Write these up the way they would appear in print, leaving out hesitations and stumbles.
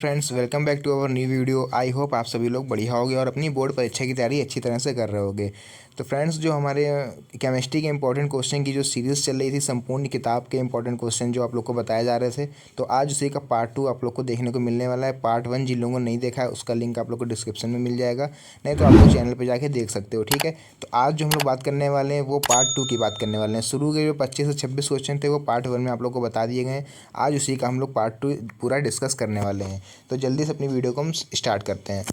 Friends, welcome back to our new video. I hope आप सभी लोग बढ़िया होगे और अपनी बोर्ड परीक्षा की तैयारी अच्छी तरह से कर रहे होगे। तो फ्रेंड्स, जो हमारे केमिस्ट्री के इंपॉर्टेंट क्वेश्चन की जो सीरीज़ चल रही थी, संपूर्ण किताब के इंपॉर्टेंट क्वेश्चन जो आप लोग को बताए जा रहे थे, तो आज उसी का पार्ट 2 आप लोग को देखने को मिलने वाला है। पार्ट 1 जिन लोगों ने नहीं देखा है उसका लिंक आप लोग को डिस्क्रिप्शन में मिल जाएगा, नहीं तो आप लोग चैनल पर जाके देख सकते हो। ठीक है, तो आज जो हम लोग बात करने वाले हैं वो पार्ट 2 की बात करने वाले हैं। शुरू के जो 25 से 26 क्वेश्चन थे वो पार्ट 1 में आप लोग को बता दिए गए हैं। आज उसी का हम लोग पार्ट 2 पूरा डिस्कस करने वाले हैं। तो जल्दी से अपनी वीडियो को हम स्टार्ट करते हैं।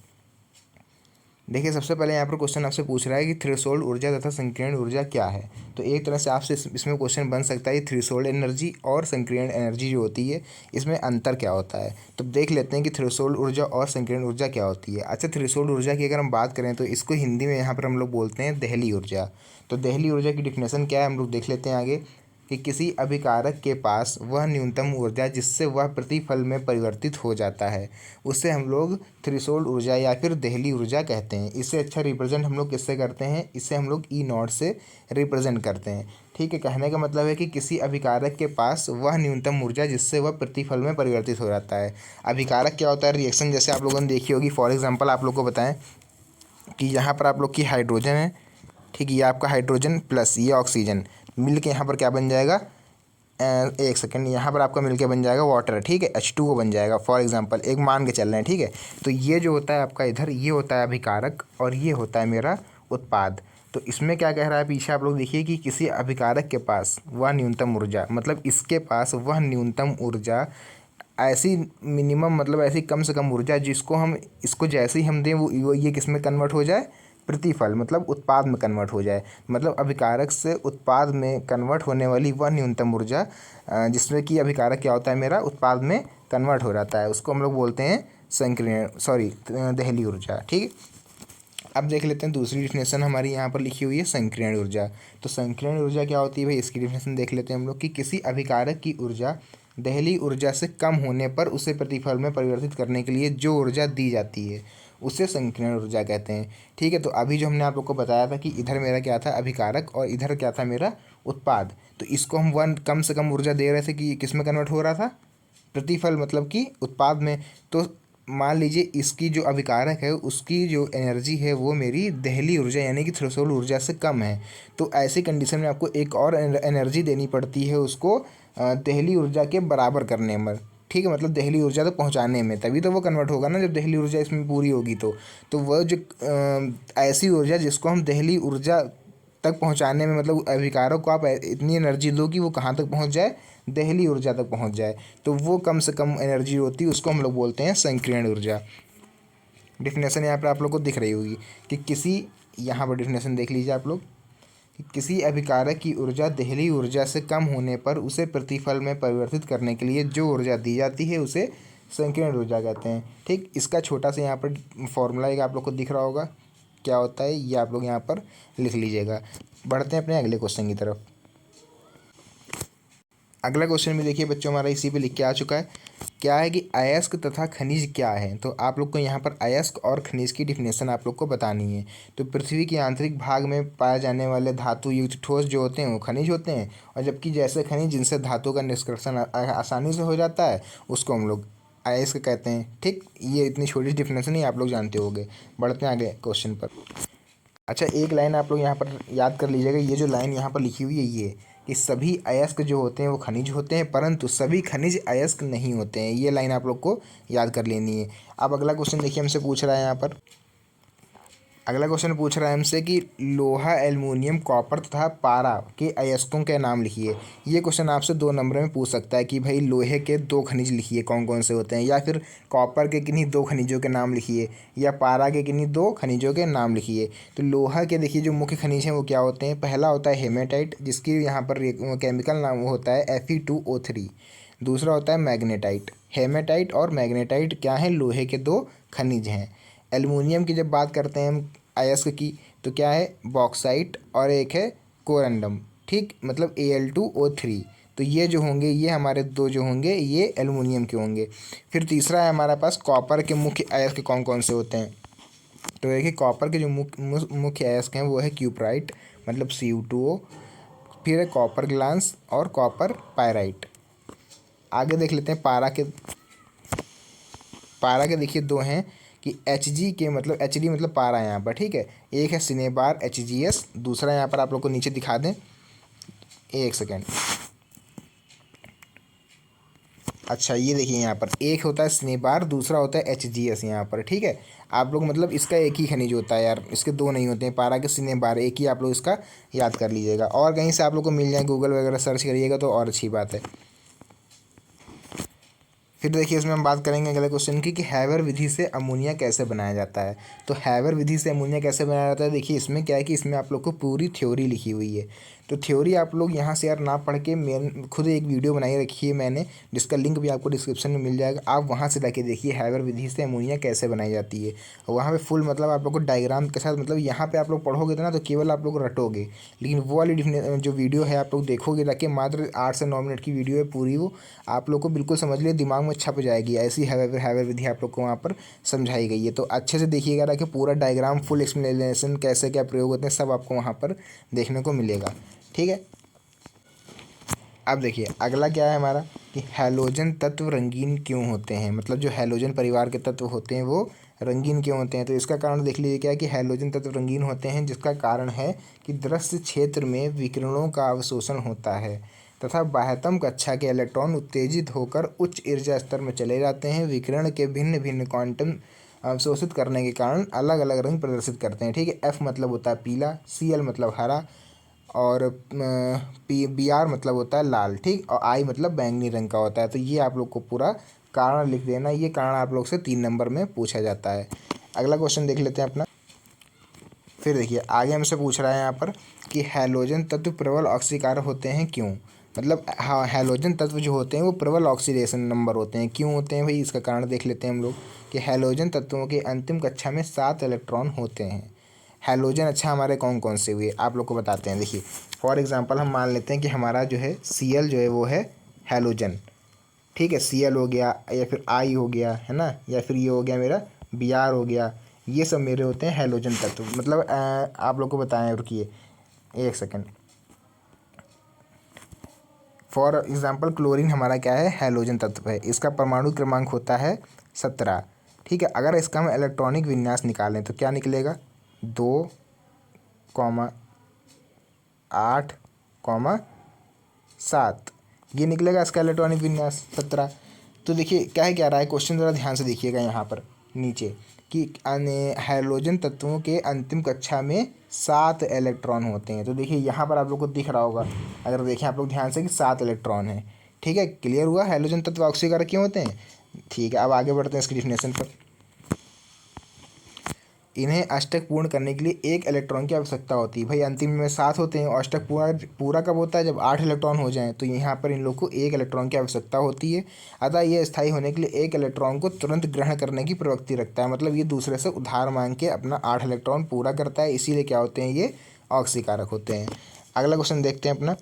देखिए, सबसे पहले यहाँ पर क्वेश्चन आपसे पूछ रहा है कि थ्रेशोल्ड ऊर्जा तथा संकीर्ण ऊर्जा क्या है। तो एक तरह से आपसे इसमें क्वेश्चन बन सकता है थ्रेशोल्ड एनर्जी और संकीर्ण एनर्जी जो होती है इसमें अंतर क्या होता है। तो देख लेते हैं कि थ्रेशोल्ड ऊर्जा और संकीर्ण ऊर्जा क्या होती है। अच्छा, थ्रेशोल्ड ऊर्जा की अगर हम बात करें तो इसको हिंदी में यहाँ पर हम लोग बोलते हैं दहली ऊर्जा। तो दहली ऊर्जा की डिफिनेशन क्या है हम लोग देख लेते हैं आगे, कि किसी अभिकारक के पास वह न्यूनतम ऊर्जा जिससे वह प्रतिफल में परिवर्तित हो जाता है उसे हम लोग थ्रेशोल्ड ऊर्जा या फिर दहली ऊर्जा कहते हैं। इससे अच्छा रिप्रेजेंट हम लोग किससे करते हैं, इससे हम लोग ई नॉट से रिप्रेजेंट करते हैं। ठीक है, कहने का मतलब है कि किसी अभिकारक के पास वह न्यूनतम ऊर्जा जिससे वह प्रतिफल में परिवर्तित हो जाता है। अभिकारक क्या होता है, रिएक्शन जैसे आप लोगों ने देखी होगी। फॉर एग्जाम्पल आप लोग को बताएं कि यहाँ पर आप लोग की हाइड्रोजन है, ठीक है, ये आपका हाइड्रोजन प्लस ये ऑक्सीजन मिल के यहाँ पर क्या बन जाएगा, एक सेकंड, यहाँ पर आपका मिलके बन जाएगा वाटर। ठीक है, H2O बन जाएगा। फॉर एग्जांपल एक मान के चल रहे हैं। ठीक है, तो ये जो होता है आपका इधर, ये होता है अभिकारक और ये होता है मेरा उत्पाद। तो इसमें क्या कह रहा है पीछे आप लोग देखिए कि किसी अभिकारक के पास वह न्यूनतम ऊर्जा, मतलब इसके पास वह न्यूनतम ऊर्जा ऐसी मिनिमम, मतलब ऐसी कम से कम ऊर्जा जिसको हम इसको जैसे ही हम दें वो ये किस में कन्वर्ट हो जाए, प्रतिफल मतलब उत्पाद में कन्वर्ट हो जाए। मतलब अभिकारक से उत्पाद में कन्वर्ट होने वाली वह न्यूनतम ऊर्जा जिसमें कि अभिकारक क्या होता है मेरा उत्पाद में कन्वर्ट हो जाता है, उसको हम लोग बोलते हैं दहली ऊर्जा। ठीक है, अब देख लेते हैं दूसरी डिफिनेशन हमारी यहाँ पर लिखी हुई है संकीर्ण ऊर्जा। तो संकीर्ण ऊर्जा क्या होती है भाई, इसकी डिफिनेशन देख लेते हैं हम लोग कि किसी अभिकारक की ऊर्जा दहली ऊर्जा से कम होने पर उसे प्रतिफल में परिवर्तित करने के लिए जो ऊर्जा दी जाती है उसे संकीर्ण ऊर्जा कहते हैं। ठीक है, तो अभी जो हमने आप लोग को बताया था कि इधर मेरा क्या था अभिकारक और इधर क्या था मेरा उत्पाद, तो इसको हम वन कम से कम ऊर्जा दे रहे थे कि किस में कन्वर्ट हो रहा था, प्रतिफल मतलब कि उत्पाद में। तो मान लीजिए इसकी जो अभिकारक है उसकी जो एनर्जी है वो मेरी दहली ऊर्जा यानी कि थ्रेशोल्ड ऊर्जा से कम है। तो ऐसी कंडीशन में आपको एक और एनर्जी देनी पड़ती है उसको दहली ऊर्जा के बराबर करने में। ठीक है, मतलब दहली ऊर्जा तक पहुंचाने में, तभी तो वो कन्वर्ट होगा ना जब दहली ऊर्जा इसमें पूरी होगी। तो वह जो ऐसी ऊर्जा जिसको हम दहली ऊर्जा तक पहुंचाने में, मतलब अभिकारक को आप इतनी एनर्जी दो कि वो कहाँ तक पहुंच जाए, दहली ऊर्जा तक पहुंच जाए, तो वो कम से कम एनर्जी होती है, उसको हम लोग बोलते हैं संकीर्ण ऊर्जा। डिफिनेशन यहाँ पर आप लोग को दिख रही होगी कि किसी, यहाँ पर डिफिनेशन देख लीजिए आप लोग कि किसी अभिकारक की ऊर्जा दहली ऊर्जा से कम होने पर उसे प्रतिफल में परिवर्तित करने के लिए जो ऊर्जा दी जाती है उसे संकीर्ण ऊर्जा कहते हैं। ठीक, इसका छोटा सा यहाँ पर फॉर्मूला एक आप लोग को दिख रहा होगा, क्या होता है ये आप लोग यहाँ पर लिख लीजिएगा। बढ़ते हैं अपने अगले क्वेश्चन की तरफ। अगला क्वेश्चन में देखिए बच्चों, हमारा इसी पे लिख के आ चुका है, क्या है कि अयस्क तथा खनिज क्या है। तो आप लोग को यहाँ पर अयस्क और खनिज की डिफिनेशन आप लोग को बतानी है। तो पृथ्वी के आंतरिक भाग में पाए जाने वाले धातु युक्त ठोस जो होते हैं वो खनिज होते हैं, और जबकि जैसे खनिज जिनसे धातु का निष्कर्षण आसानी से हो जाता है उसको हम लोग अयस्क कहते हैं। ठीक, ये इतनी छोटी डिफिनेशन ही आप लोग जानते होंगे। बढ़ते हैं आगे क्वेश्चन पर। अच्छा, एक लाइन आप लोग यहाँ पर याद कर लीजिएगा, ये जो लाइन यहाँ पर लिखी हुई है ये कि सभी अयस्क जो होते हैं वो खनिज होते हैं परंतु सभी खनिज अयस्क नहीं होते हैं। ये लाइन आप लोग को याद कर लेनी है। अब अगला क्वेश्चन देखिए हमसे पूछ रहा है यहाँ पर, अगला क्वेश्चन पूछ रहा है हमसे कि लोहा, एल्युमिनियम, कॉपर तथा पारा के अयस्कों के नाम लिखिए। ये क्वेश्चन आपसे 2 नंबर में पूछ सकता है कि भाई लोहे के 2 खनिज लिखिए कौन कौन से होते हैं, या फिर कॉपर के किन्हीं 2 खनिजों के नाम लिखिए, या पारा के किन्हीं 2 खनिजों के नाम लिखिए। तो लोहा के देखिए जो मुख्य खनिज हैं वो क्या होते हैं, पहला होता है हेमेटाइट जिसकी यहाँ पर केमिकल नाम होता है Fe2O3। दूसरा होता है मैग्नेटाइट। हेमेटाइट और मैग्नेटाइट क्या है, लोहे के 2 खनिज हैं। एल्युमिनियम की जब बात करते हैं हम अयस्क की, तो क्या है बॉक्साइट और एक है कोरंडम। ठीक, मतलब Al2O3। तो ये जो होंगे ये हमारे 2 जो होंगे ये एल्युमिनियम के होंगे। फिर तीसरा है हमारे पास कॉपर के मुख्य अयस्क कौन कौन से होते हैं। तो देखिए कॉपर के जो मुख्य अयस्क हैं वो है क्यूप्राइट मतलब Cu2O, फिर है कॉपर ग्लांस और कॉपर पायराइट। आगे देख लेते हैं पारा के। पारा के देखिए दो हैं कि Hg के मतलब Hd मतलब पारा यहाँ पर, ठीक है। एक है सिनेबार HGS, दूसरा यहाँ पर आप लोग को नीचे दिखा दें, एक सेकेंड। अच्छा ये देखिए यहाँ पर एक होता है स्नेबार, दूसरा होता है HGS यहाँ पर, ठीक है। आप लोग मतलब इसका एक ही खनिज होता है यार, इसके दो नहीं होते हैं, पारा के स्नेबार एक ही, आप लोग इसका याद कर लीजिएगा। और कहीं से आप लोग को मिल जाए, गूगल वगैरह सर्च करिएगा तो और अच्छी बात है। फिर देखिए इसमें हम बात करेंगे अगले क्वेश्चन की कि हैवर विधि से अमोनिया कैसे बनाया जाता है। तो हैवर विधि से अमोनिया कैसे बनाया जाता है, देखिए इसमें क्या है कि इसमें आप लोग को पूरी थ्योरी लिखी हुई है। तो थ्योरी आप लोग यहाँ से यार ना पढ़ के, मैं खुद एक वीडियो बनाई रखी है मैंने, जिसका लिंक भी आपको डिस्क्रिप्शन में मिल जाएगा, आप वहाँ से जाके देखिए हैवर विधि से अमोनिया कैसे बनाई जाती है। और वहाँ पे फुल मतलब आप लोग को डायग्राम के साथ, मतलब यहाँ पे आप लोग पढ़ोगे तो ना तो केवल आप लोग रटोगे, लेकिन वो वाली जो वीडियो है आप लोग देखोगे जाके, मात्र 8 से 9 मिनट की वीडियो है पूरी, वो आप लोग को बिल्कुल समझ लिए दिमाग में छप जाएगी। ऐसी हैवर विधि आप लोग को वहाँ पर समझाई गई है। तो अच्छे से देखिएगा ताकि पूरा डायग्राम फुल एक्सप्लेनेशन कैसे क्या प्रयोग होते हैं सब आपको वहाँ पर देखने को मिलेगा, ठीक है। अब देखिए अगला क्या है हमारा कि हैलोजन तत्व रंगीन क्यों होते हैं, मतलब जो हैलोजन परिवार के तत्व होते हैं वो रंगीन क्यों होते हैं। तो इसका कारण देख लीजिए क्या है कि हैलोजन तत्व रंगीन होते हैं, जिसका कारण है कि दृश्य क्षेत्र में विकिरणों का अवशोषण होता है तथा बाह्यतम कक्षा के इलेक्ट्रॉन उत्तेजित होकर उच्च ऊर्जा स्तर में चले जाते हैं। विकिरण के भिन्न भिन्न क्वांटम अवशोषित करने के कारण अलग अलग रंग प्रदर्शित करते हैं, ठीक है। एफ मतलब होता है पीला, Cl मतलब हरा, और Br मतलब होता है लाल, ठीक, और I मतलब बैंगनी रंग का होता है। तो ये आप लोग को पूरा कारण लिख देना, ये कारण आप लोग से 3 नंबर में पूछा जाता है। अगला क्वेश्चन देख लेते हैं अपना। फिर देखिए आगे हमसे पूछ रहा है यहाँ पर कि हैलोजन तत्व प्रबल ऑक्सीकारक होते हैं क्यों। मतलब हाँ, हैलोजन तत्व जो होते हैं वो प्रबल ऑक्सीडेशन नंबर होते हैं, क्यों होते हैं भाई, इसका कारण देख लेते हैं हम लोग कि हैलोजन तत्वों के अंतिम कक्षा में 7 इलेक्ट्रॉन होते हैं। हैलोजन अच्छा हमारे कौन कौन से हुए आप लोग को बताते हैं। देखिए फॉर एग्जांपल हम मान लेते हैं कि हमारा जो है Cl जो है वो है हैलोजन, ठीक है। Cl हो गया, या फिर I हो गया, है ना, या फिर ये हो गया मेरा Br हो गया, ये सब मेरे होते हैं हैलोजन तत्व। मतलब आप लोग को बताएं, रुकिए एक सेकेंड। फॉर एग्जांपल क्लोरीन हमारा क्या है, हैलोजन तत्व है, इसका परमाणु क्रमांक होता है 17, ठीक है। अगर इसका हम इलेक्ट्रॉनिक विन्यास निकालें तो क्या निकलेगा, 2,8,7, ये निकलेगा इसका इलेक्ट्रॉनिक विन्यास 17। तो देखिए क्या है, क्या रहा है क्वेश्चन, ज़रा ध्यान से देखिएगा यहाँ पर नीचे कि हैलोजन तत्वों के अंतिम कक्षा में 7 इलेक्ट्रॉन होते हैं। तो देखिए यहाँ पर आप लोग को दिख रहा होगा, अगर देखें आप लोग ध्यान से कि 7 इलेक्ट्रॉन है, ठीक है। क्लियर हुआ हैलोजन तत्व ऑक्सीकारक क्यों होते हैं, ठीक है। अब आगे बढ़ते हैं इसकी डिफिनेशन पर। इन्हें अष्टक पूर्ण करने के लिए 1 इलेक्ट्रॉन की आवश्यकता होती है। भाई अंतिम में 7 होते हैं, और अष्टक पूरा पूरा कब होता है, जब 8 इलेक्ट्रॉन हो जाएं। तो यहाँ पर इन लोग को 1 इलेक्ट्रॉन की आवश्यकता होती है। अतः ये स्थायी होने के लिए 1 इलेक्ट्रॉन को तुरंत ग्रहण करने की प्रवृत्ति रखता है, मतलब ये दूसरे से उधार मांग के अपना 8 इलेक्ट्रॉन पूरा करता है, इसीलिए क्या होते हैं, ये ऑक्सीकारक होते हैं। अगला क्वेश्चन देखते हैं अपना।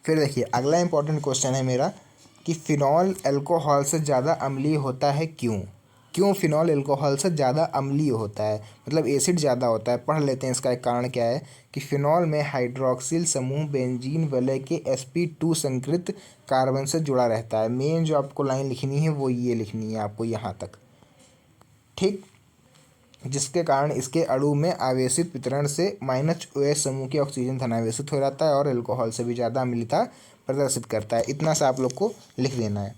फिर देखिए अगला इंपॉर्टेंट क्वेश्चन है मेरा कि फिनॉल अल्कोहल से ज़्यादा अम्लीय होता है क्यों। क्यों फिनॉल अल्कोहल से ज़्यादा अम्लीय होता है, मतलब एसिड ज़्यादा होता है। पढ़ लेते हैं इसका एक कारण क्या है कि फिनॉल में हाइड्रोक्सिल समूह बेंजीन वलय के sp2 संकृत कार्बन से जुड़ा रहता है। मेन जो आपको लाइन लिखनी है वो ये लिखनी है आपको यहाँ तक, ठीक, जिसके कारण इसके अणु में आवेशित वितरण से -OH समूह के ऑक्सीजन धनावेशित हो जाता है और अल्कोहल से भी ज़्यादा अम्लता प्रदर्शित करता है। इतना सा आप लोग को लिख देना है।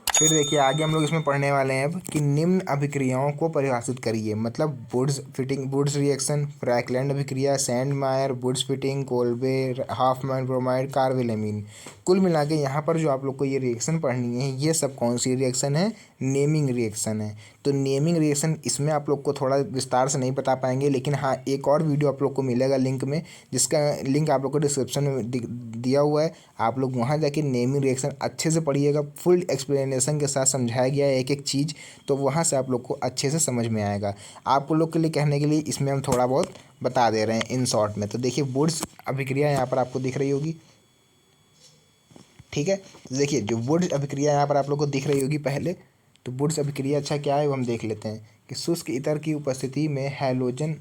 फिर देखिए आगे हम लोग इसमें पढ़ने वाले हैं अब कि निम्न अभिक्रियाओं को परिभाषित करिए। मतलब वुड्स रिएक्शन, फ्रैकलैंड अभिक्रिया, सैंडमायर, woods fitting, Kolbe, Hopman bromide, कार्बेलामीन। कुल मिला के यहाँ पर जो आप लोग को ये रिएक्शन पढ़नी है, ये सब कौन सी रिएक्शन है, नेमिंग रिएक्शन है। तो नेमिंग रिएक्शन इसमें आप लोग को थोड़ा विस्तार से नहीं बता पाएंगे, लेकिन हाँ एक और वीडियो आप लोग को मिलेगा लिंक में, जिसका लिंक आप लोग को डिस्क्रिप्शन में दिया हुआ है। आप लोग वहाँ जाके नेमिंग रिएक्शन अच्छे से पढ़िएगा, फुल एक्सप्लेनेशन के साथ समझाया गया है एक एक चीज़, तो वहाँ से आप लोग को अच्छे से समझ में आएगा। आप लोग के लिए कहने के लिए इसमें हम थोड़ा बहुत बता दे रहे हैं इन शॉर्ट में। तो देखिए वुड्स अभिक्रिया यहाँ पर आपको दिख रही होगी, ठीक है। तो देखिए जो वुड्स अभिक्रिया यहाँ पर आप लोग को दिख रही होगी पहले, तो वुड्स अभिक्रिया अच्छा क्या है वो हम देख लेते हैं कि शुष्क ईथर की उपस्थिति में हैलोजन,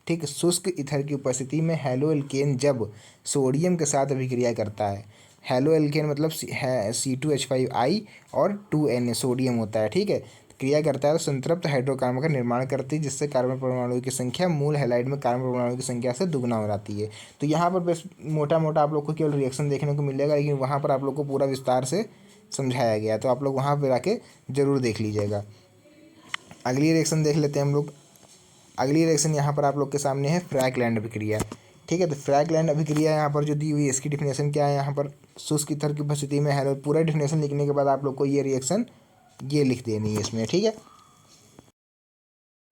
ठीक, शुष्क ईथर की उपस्थिति में हैलो एल्केन जब सोडियम के साथ अभिक्रिया करता है हेलो एल्केन मतलब C2H5I और 2Na सोडियम होता है, ठीक है। क्रिया करता है तो संतृप्त हाइड्रोकार्बन का निर्माण करती है, जिससे कार्बन परमाणु की संख्या मूल हैलाइड में कार्बन परमाणु की संख्या से दुगना हो जाती है। तो यहाँ पर बस मोटा मोटा आप लोग को केवल रिएक्शन देखने को मिलेगा, लेकिन वहाँ पर आप लोग को पूरा विस्तार से समझाया गया है, तो आप लोग वहाँ पर आके ज़रूर देख लीजिएगा। अगली रिएक्शन देख लेते हैं हम लोग। अगली रिएक्शन यहाँ पर आप लोग के सामने है फ्रैकलैंड अभिक्रिया, ठीक है। तो फ्रैकलैंड अभिक्रिया यहाँ पर जो दी हुई है इसकी डिफिनेशन क्या है, यहाँ पर शुष्क ईथर की उपस्थिति में है। पूरा डिफिनेशन लिखने के बाद आप लोग को ये रिएक्शन ये लिख देनी है इसमें, ठीक है।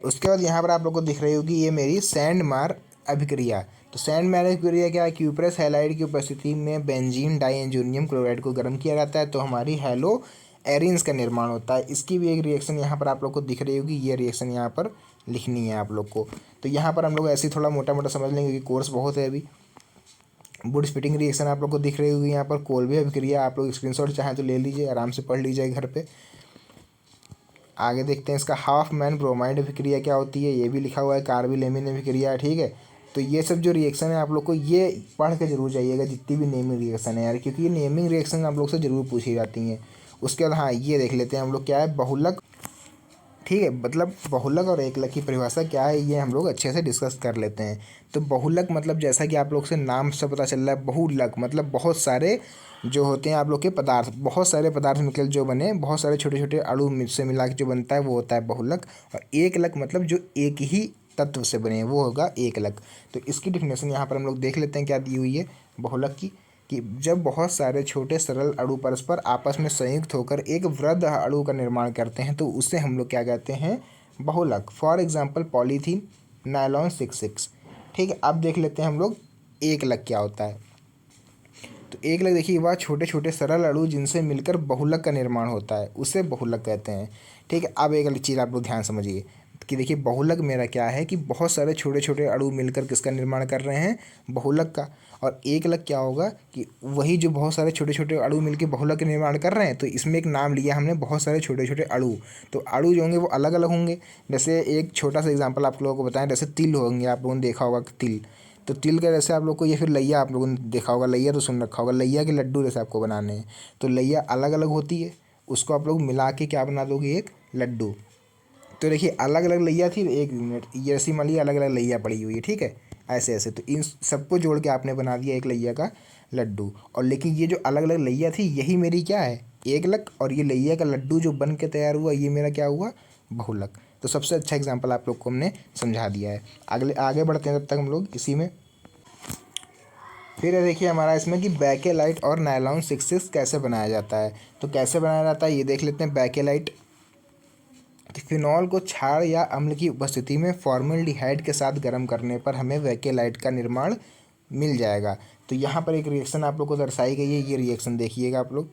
उसके बाद यहाँ पर आप लोग को दिख रही होगी ये मेरी सैंड मार अभिक्रिया। तो सैंड मार अभिक्रिया क्या है, क्यूप्रस हैलाइड की उपस्थिति में बेंजीन डाइएन्जोनियम क्लोराइड को गर्म किया जाता है तो हमारी हैलो एरिन्स का निर्माण होता है। इसकी भी एक रिएक्शन यहाँ पर आप लोग को दिख रही होगी, ये रिएक्शन यहाँ पर लिखनी है आप लोग को। तो यहाँ पर हम लोग ऐसे ही थोड़ा मोटा मोटा समझ लेंगे क्योंकि कोर्स बहुत है अभी। वुड स्प्लिटिंग रिएक्शन आप लोग को दिख रही होगी यहाँ पर। कोल्बे अभिक्रिया आप लोग स्क्रीनशॉट चाहें तो ले लीजिए, आराम से पढ़ लीजिए घर पे। आगे देखते हैं इसका हाफ मैन ब्रोमाइड अभिक्रिया क्या होती है, ये भी लिखा हुआ है। कार्बिलेमिन अभिक्रिया है, ठीक है। तो ये सब जो रिएक्शन है आप लोग को ये पढ़ के जरूर जाइएगा, जितनी भी नेमिंग रिएक्शन है यार, क्योंकि ये नेमिंग रिएक्शन आप लोग से जरूर पूछी जाती हैं। उसके बाद हाँ ये देख लेते हैं हम लोग क्या है बहुलक, ठीक है। मतलब बहुलक और एकलक की परिभाषा क्या है ये हम लोग अच्छे से डिस्कस कर लेते हैं। तो बहुलक मतलब जैसा कि आप लोग से नाम से पता चल रहा है, बहुलक मतलब बहुत सारे जो होते हैं आप लोग के पदार्थ, बहुत सारे पदार्थ मिलकर जो बने, बहुत सारे छोटे छोटे अणु से मिला के जो बनता है वो होता है बहुलक। और एकलक मतलब जो एक ही तत्व से बने वो होगा एकलक। तो इसकी डिफिनेशन यहाँ पर हम लोग देख लेते हैं क्या दी हुई है बहुलक की, कि जब बहुत सारे छोटे सरल अणु परस्पर आपस में संयुक्त होकर एक वृहद अणु का निर्माण करते हैं तो उसे हम लोग क्या कहते हैं, बहुलक। फॉर एग्जांपल पॉलीथीन, नायलॉन 66, ठीक है। अब देख लेते हैं हम लोग एकलक क्या होता है। तो एकलक देखिए वह छोटे छोटे सरल अणु जिनसे मिलकर बहुलक का निर्माण होता है उसे बहुलक कहते हैं, ठीक है। अब एक चीज़ आप लोग ध्यान समझिए कि देखिए बहुलक मेरा क्या है कि बहुत सारे छोटे छोटे अणु मिलकर किसका निर्माण कर रहे हैं, बहुलक का। और एकलक क्या होगा कि वही जो बहुत सारे छोटे छोटे अणु मिलकर बहुलक का निर्माण कर रहे हैं, तो इसमें एक नाम लिया हमने बहुत सारे छोटे छोटे अणु। तो अणु जो होंगे वो अलग अलग होंगे। जैसे एक छोटा सा एग्जाम्पल आप लोगों को बताएं, जैसे तिल होंगे, आप लोगों ने देखा होगा तिल। तो तिल का जैसे आप लोग को ये, फिर लैया आप लोगों ने देखा होगा, लैया तो सुन रखा होगा, लैया के लड्डू जैसे आपको बनाने हैं। तो लैया अलग अलग होती है, उसको आप लोग मिला के क्या बना दोगे, एक लड्डू। तो देखिए अलग अलग लैया थी, एक मिनट, ये ऐसी मान ली अलग अलग लैया पड़ी हुई है, ठीक है, ऐसे ऐसे। तो इन सबको जोड़ के आपने बना दिया एक लैया का लड्डू। और लेकिन ये जो अलग अलग लैया थी यही मेरी क्या है, एकलक। और ये लैया का लड्डू जो बन के तैयार हुआ ये मेरा क्या हुआ, बहुलक। तो सबसे अच्छा एग्जाम्पल आप लोग को हमने समझा दिया है। आगे बढ़ते हैं तब तक हम लोग इसी में। फिर देखिए हमारा इसमें कि बैकेलाइट और नायलॉन 66 कैसे बनाया जाता है। तो कैसे बनाया जाता है ये देख लेते हैं। बैकेलाइट, फिनॉल को क्षार या अम्ल की उपस्थिति में फॉर्मल्डिहाइड के साथ गर्म करने पर हमें बैकेलाइट का निर्माण मिल जाएगा। तो यहाँ पर एक रिएक्शन आप लोग को दर्शाई गई है, ये रिएक्शन देखिएगा आप लोग।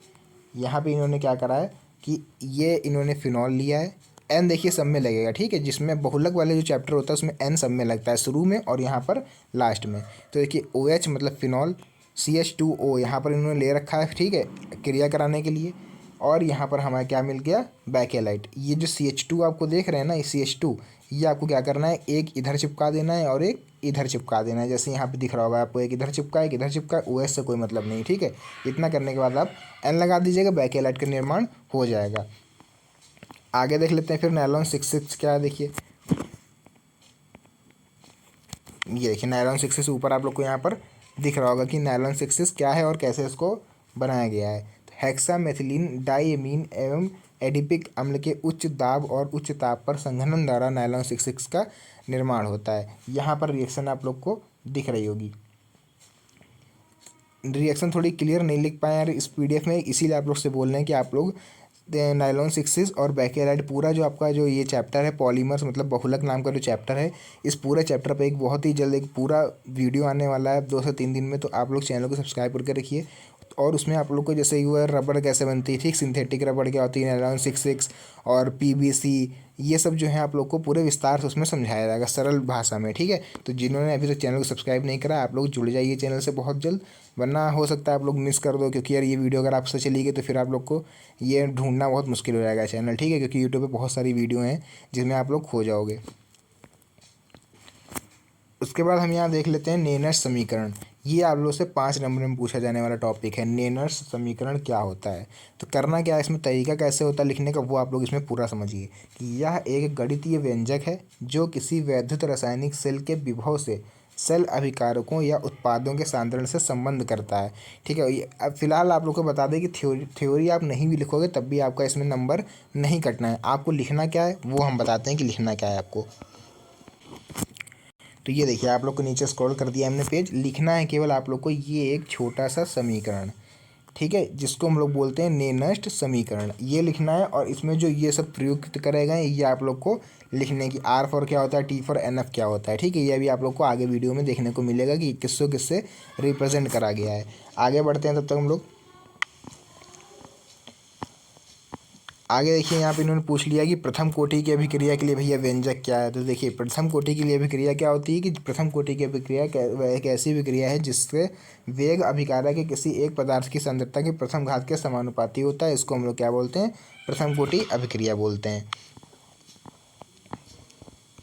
यहाँ पे इन्होंने क्या करा है कि ये इन्होंने फिनॉल लिया है, एन देखिए सब में लगेगा, ठीक है। जिसमें बहुलक वाले जो चैप्टर होता है उसमें एन सब में लगता है, शुरू में और यहाँ पर लास्ट में। तो देखिए OH मतलब फिनॉल, CH2O यहाँ पर इन्होंने ले रखा है, ठीक है, क्रिया कराने के लिए। और यहाँ पर हमारा क्या मिल गया, बैकेलाइट। ये जो CH2 आपको देख रहे हैं ना, ये CH2, ये आपको क्या करना है, एक इधर चिपका देना है और एक इधर चिपका देना है। जैसे यहाँ पे दिख रहा होगा आपको, एक इधर चिपका एक इधर चिपका, OH से कोई मतलब नहीं, ठीक है। इतना करने के बाद आप एन लगा दीजिएगा, बैकेलाइट का निर्माण हो जाएगा। आगे देख लेते हैं फिर नायलॉन 66 क्या है, देखिए ये देखिए नायलॉन 66 ऊपर आप लोग को यहाँ पर दिख रहा होगा कि नायलॉन 66 क्या है और कैसे इसको बनाया गया है। तो हेक्सामेथिलीन डाइएमीन एवं एडिपिक अम्ल के उच्च दाब और उच्च ताप पर संघनन द्वारा नायलॉन 66 का निर्माण होता है। यहाँ पर रिएक्शन आप लोग को दिख रही होगी। रिएक्शन थोड़ी क्लियर नहीं लिख पाए यार इस PDF में, इसीलिए आप लोग से बोल रहे हैं कि आप लोग नायलॉन 66 और बैकेलाइट पूरा जो आपका जो ये चैप्टर है पॉलीमर्स मतलब बहुलक नाम का जो चैप्टर है, इस पूरे चैप्टर पे एक बहुत ही जल्द एक पूरा वीडियो आने वाला है 2 से 3 दिन में। तो आप लोग चैनल को सब्सक्राइब करके रखिए। और उसमें आप लोग को जैसे हुआ रबड़ कैसे बनती है, ठीक, सिंथेटिक रबड़ क्या होती है, नायलॉन 66 और PVC, ये सब जो है आप लोग को पूरे विस्तार से उसमें समझाया जाएगा सरल भाषा में, ठीक है। तो जिन्होंने अभी तक चैनल को सब्सक्राइब नहीं करा आप लोग जुड़ जाइए चैनल से बहुत जल्द, वरना हो सकता है आप लोग मिस कर दो। क्योंकि यार ये वीडियो अगर आपसे चली गई तो फिर आप लोग को ये ढूंढना बहुत मुश्किल हो जाएगा चैनल, ठीक है। क्योंकि यूट्यूब पे बहुत सारी वीडियो हैं जिसमें आप लोग खो जाओगे। उसके बाद हम यहाँ देख लेते हैं नेनर्स समीकरण। ये आप लोगों से 5 नंबर में पूछा जाने वाला टॉपिक है, नेनर्स समीकरण क्या होता है। तो करना क्या है, इसमें तरीका कैसे होता है लिखने का वो आप लोग इसमें पूरा समझिए कि यह एक गणितीय व्यंजक है जो किसी वैद्युत रासायनिक सेल के विभव से सेल अभिकारकों या उत्पादों के सांद्रण से संबंध करता है। ठीक है, अब फिलहाल आप लोग को बता दें कि थ्योरी आप नहीं भी लिखोगे तब भी आपका इसमें नंबर नहीं कटना है। आपको लिखना क्या है वो हम बताते हैं कि लिखना क्या है आपको। तो ये देखिए आप लोग को नीचे स्क्रॉल कर दिया हमने पेज, लिखना है केवल आप लोग को ये एक छोटा सा समीकरण, ठीक है, जिसको हम लोग बोलते हैं नेनस्ट समीकरण, ये लिखना है। और इसमें जो ये सब प्रयुक्त करे गए ये आप लोग को लिखने की, आर फॉर क्या होता है, टी फॉर एन एफ क्या होता है, ठीक है, ये भी आप लोग को आगे वीडियो में देखने को मिलेगा कि किससे रिप्रेजेंट करा गया है। आगे बढ़ते हैं तब तक हम लोग आगे। देखिए यहाँ पे इन्होंने पूछ लिया कि प्रथम कोटि की अभिक्रिया के लिए भैया व्यंजक क्या है। तो देखिए प्रथम कोटि के लिए अभिक्रिया क्या होती है कि प्रथम कोटि की अभिक्रिया एक ऐसी अभिक्रिया है जिससे वेग अभिकारक के किसी एक पदार्थ की सांद्रता के प्रथम घात के समानुपाती होता है। इसको हम लोग क्या बोलते हैं, प्रथम कोटि अभिक्रिया बोलते हैं।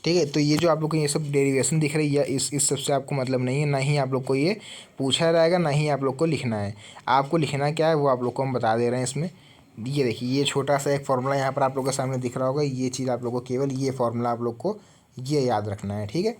ठीक है, तो ये जो आप लोग को ये सब डेरिवेशन दिख रही है इस सब से आपको मतलब नहीं है, ना ही आप लोग को ये पूछा जाएगा, ना ही आप लोग को लिखना है। आपको लिखना क्या है वो आप लोग को हम बता दे रहे हैं इसमें। ये देखिए ये छोटा सा एक फार्मूला यहाँ पर आप लोग के सामने दिख रहा होगा, ये चीज़ आप लोग को केवल ये फार्मूला आप लोग को ये याद रखना है, ठीक है।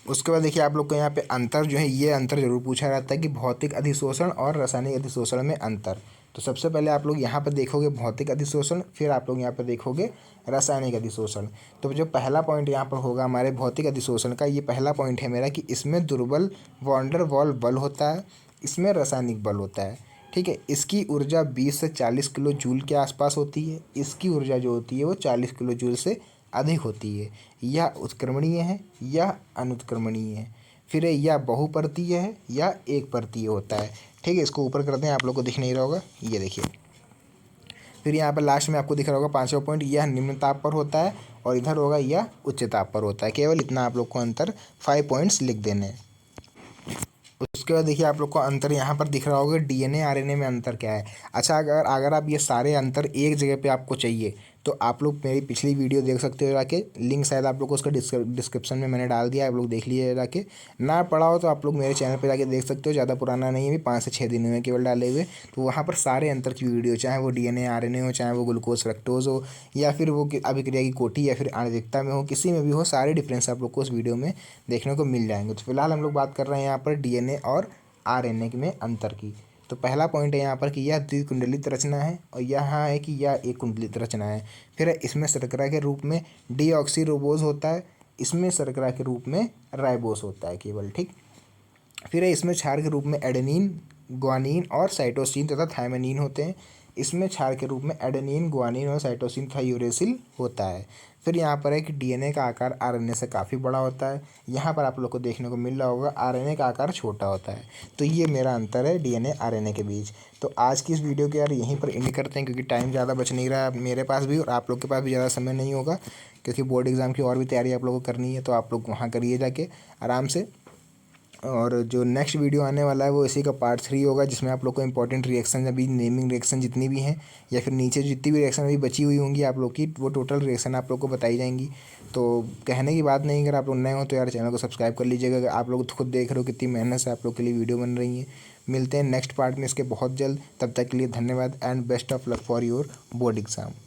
उसके बाद देखिए आप लोग को यहाँ पे अंतर जो है ये अंतर जरूर पूछा जाता है कि भौतिक अधिशोषण और रासायनिक अधिशोषण में अंतर। तो सबसे पहले आप लोग यहाँ पर देखोगे भौतिक अधिशोषण, फिर आप लोग यहाँ पर देखोगे रासायनिक अधिशोषण। तो जो पहला पॉइंट यहाँ पर होगा हमारे भौतिक अधिशोषण का, ये पहला पॉइंट है मेरा कि इसमें दुर्बल वॉन्डर वॉल बल होता है, इसमें रासायनिक बल होता है। ठीक है, इसकी ऊर्जा 20 से 40 किलो जूल के आसपास होती है, इसकी ऊर्जा जो होती है वो 40 किलो जूल से अधिक होती है। यह उत्क्रमणीय है, यह अनुत्क्रमणीय है, फिर यह बहुपर्तीय है या एक पर्तीय होता है। ठीक है, इसको ऊपर करते हैं, आप लोग को दिख नहीं रहा होगा, ये देखिए। फिर यहाँ पर लास्ट में आपको दिख रहा होगा 5वां पॉइंट, यह निम्न ताप पर होता है और इधर होगा यह उच्च ताप पर होता है। केवल इतना आप लोग को अंतर 5 पॉइंट्स लिख देने हैं। उसके बाद देखिए आप लोग को अंतर यहाँ पर दिख रहा होगा, डीएनए आरएनए में अंतर क्या है। अच्छा, अगर अगर आप ये सारे अंतर एक जगह पे आपको चाहिए तो आप लोग मेरी पिछली वीडियो देख सकते हो जाके, लिंक शायद आप लोग को उसका डिस्क्रिप्शन में मैंने डाल दिया है, आप लोग देख लीजिए जाके। ना पढ़ा हो तो आप लोग मेरे चैनल पे जाके देख सकते हो, ज़्यादा पुराना नहीं है, 5 से 6 दिन हुए केवल डाले हुए। तो वहाँ पर सारे अंतर की वीडियो, चाहे वो डीएनए आरएनए हो, चाहे वो ग्लूकोज फ्रक्टोज हो, या फिर वो अभिक्रिया की कोटि या फिर आणविकता में हो, किसी में भी हो, सारे डिफरेंस आप लोग को उस वीडियो में देखने को मिल जाएंगे। तो फिलहाल हम लोग बात कर रहे हैं यहाँ पर डीएनए और आरएनए में अंतर की। तो पहला पॉइंट है यहाँ पर कि यह द्विकुंडलित रचना है और यहाँ है कि यह एक कुंडलित रचना है। फिर इसमें शर्करा के रूप में डीऑक्सीराइबोज होता है, इसमें शर्करा के रूप में राइबोस होता है केवल, ठीक। फिर इसमें क्षार के रूप में एडेनिन, ग्वानिन और साइटोसिन तथा थायमाइन होते हैं। इसमें क्षार के रूप में एडेनिन, ग्वानिन और साइटोसिन तथा यूरेसिल होता है। फिर यहाँ पर है कि डीएनए का आकार आरएनए से काफ़ी बड़ा होता है, यहाँ पर आप लोग को देखने को मिल रहा होगा आरएनए का आकार छोटा होता है। तो ये मेरा अंतर है डीएनए आरएनए के बीच। तो आज की इस वीडियो को यार यहीं पर एंड करते हैं, क्योंकि टाइम ज़्यादा बच नहीं रहा है मेरे पास भी और आप लोग के पास भी ज़्यादा समय नहीं होगा, क्योंकि बोर्ड एग्ज़ाम की और भी तैयारी आप लोगों को करनी है। तो आप लोग वहाँ करिए जाके आराम से। और जो नेक्स्ट वीडियो आने वाला है वो इसी का पार्ट 3 होगा, जिसमें आप लोग को इंपॉर्टेंट रिएक्शन, अभी नेमिंग रिएक्शन जितनी भी हैं या फिर नीचे जितनी भी रिएक्शन अभी बची हुई होंगी आप लोग की, वो टोटल रिएक्शन आप लोग को बताई जाएंगी। तो कहने की बात नहीं, अगर आप लोग नए हो तो यार चैनल को सब्सक्राइब कर लीजिएगा। अगर आप लोग खुद देख रहे हो कितनी मेहनत से आप लोग के लिए वीडियो बन रही है। मिलते हैं नेक्स्ट पार्ट में इसके बहुत जल्द, तब तक के लिए धन्यवाद and best of luck for your board exam.